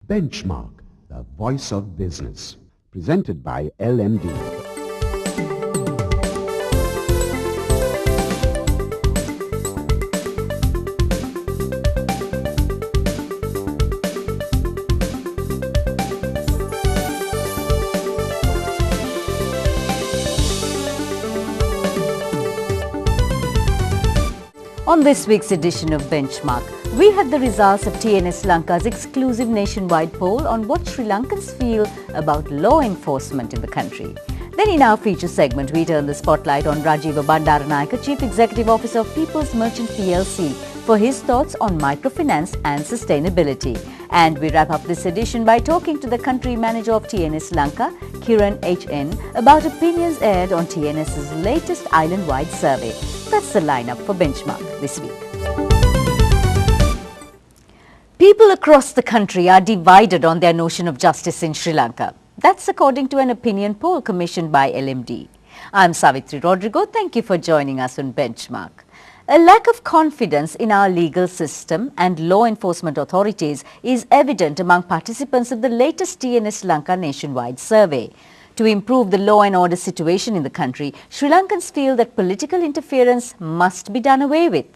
Benchmark, the voice of business. Presented by LMD. On this week's edition of Benchmark, we have the results of TNS Lanka's exclusive nationwide poll on what Sri Lankans feel about law enforcement in the country. Then in our feature segment, we turn the spotlight on Rajiva Bandaranayake, Chief Executive Officer of People's Merchant PLC, for his thoughts on microfinance and sustainability. And we wrap up this edition by talking to the country manager of TNS Lanka, Kiran HN, about opinions aired on TNS's latest island-wide survey. That's the lineup for Benchmark this week. People across the country are divided on their notion of justice in Sri Lanka. That's according to an opinion poll commissioned by LMD. I'm Savitri Rodrigo. Thank you for joining us on Benchmark. A lack of confidence in our legal system and law enforcement authorities is evident among participants of the latest TNS Lanka nationwide survey. To improve the law and order situation in the country, Sri Lankans feel that political interference must be done away with.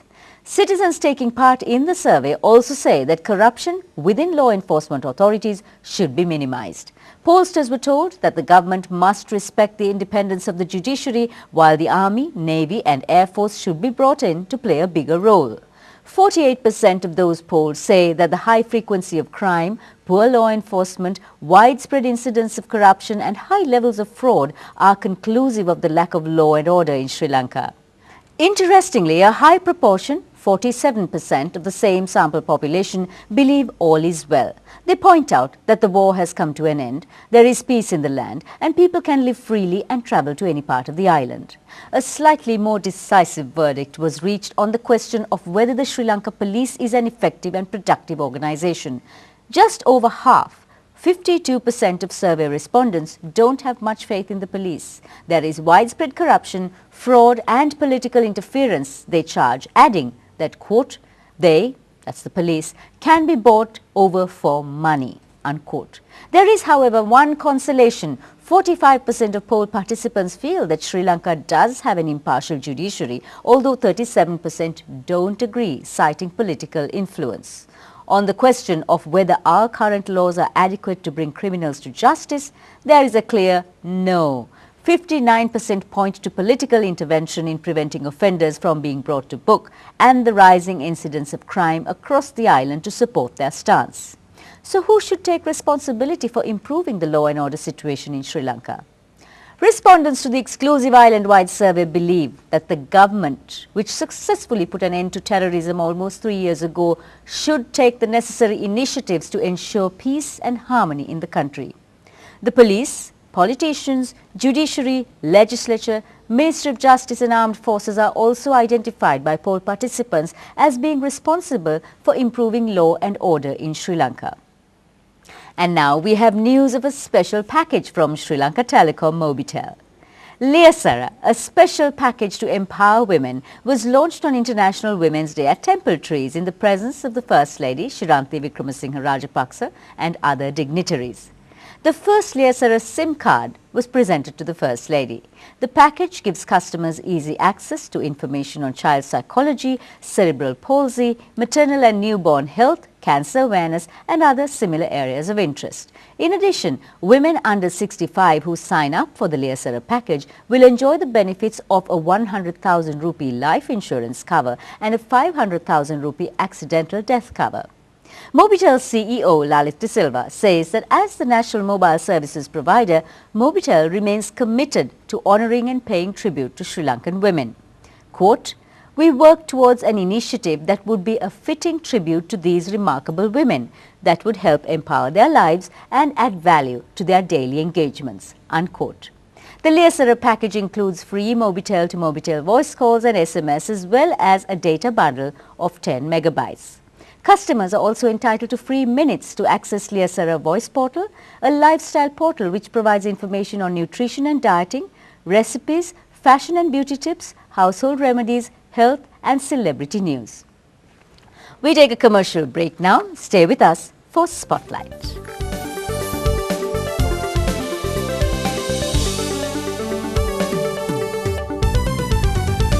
Citizens taking part in the survey also say that corruption within law enforcement authorities should be minimized. Pollsters were told that the government must respect the independence of the judiciary, while the Army, Navy and Air Force should be brought in to play a bigger role. 48% of those polled say that the high frequency of crime, poor law enforcement, widespread incidents of corruption and high levels of fraud are conclusive of the lack of law and order in Sri Lanka. Interestingly, a high proportion, 47% of the same sample population, believe all is well. They point out that the war has come to an end, there is peace in the land and people can live freely and travel to any part of the island. A slightly more decisive verdict was reached on the question of whether the Sri Lanka police is an effective and productive organization. Just over half, 52% of survey respondents don't have much faith in the police. There is widespread corruption, fraud and political interference, they charge, adding that, quote, they, that's the police, can be bought over for money, unquote. There is, however, one consolation. 45% of poll participants feel that Sri Lanka does have an impartial judiciary, although 37% don't agree, citing political influence. On the question of whether our current laws are adequate to bring criminals to justice, there is a clear no. 59% point to political intervention in preventing offenders from being brought to book and the rising incidence of crime across the island to support their stance. So who should take responsibility for improving the law and order situation in Sri Lanka? Respondents to the exclusive island-wide survey believe that the government, which successfully put an end to terrorism almost 3 years ago, should take the necessary initiatives to ensure peace and harmony in the country. The police, politicians, judiciary, legislature, Ministry of Justice and Armed Forces are also identified by poll participants as being responsible for improving law and order in Sri Lanka. And now we have news of a special package from Sri Lanka Telecom Mobitel. Liyasara, a special package to empower women, was launched on International Women's Day at Temple Trees in the presence of the First Lady Shiranthi Wickremesinghe Rajapaksa and other dignitaries. The first Liyasara SIM card was presented to the First Lady. The package gives customers easy access to information on child psychology, cerebral palsy, maternal and newborn health, cancer awareness and other similar areas of interest. In addition, women under 65 who sign up for the Liyasara package will enjoy the benefits of a 100,000 rupee life insurance cover and a 500,000 rupee accidental death cover. Mobitel CEO Lalit De Silva says that as the national mobile services provider, Mobitel remains committed to honouring and paying tribute to Sri Lankan women. Quote, we work towards an initiative that would be a fitting tribute to these remarkable women that would help empower their lives and add value to their daily engagements, unquote. The Liyasara package includes free Mobitel to Mobitel voice calls and SMS as well as a data bundle of 10 megabytes. Customers are also entitled to free minutes to access Liyasara Voice Portal, a lifestyle portal which provides information on nutrition and dieting, recipes, fashion and beauty tips, household remedies, health and celebrity news. We take a commercial break now. Stay with us for Spotlight.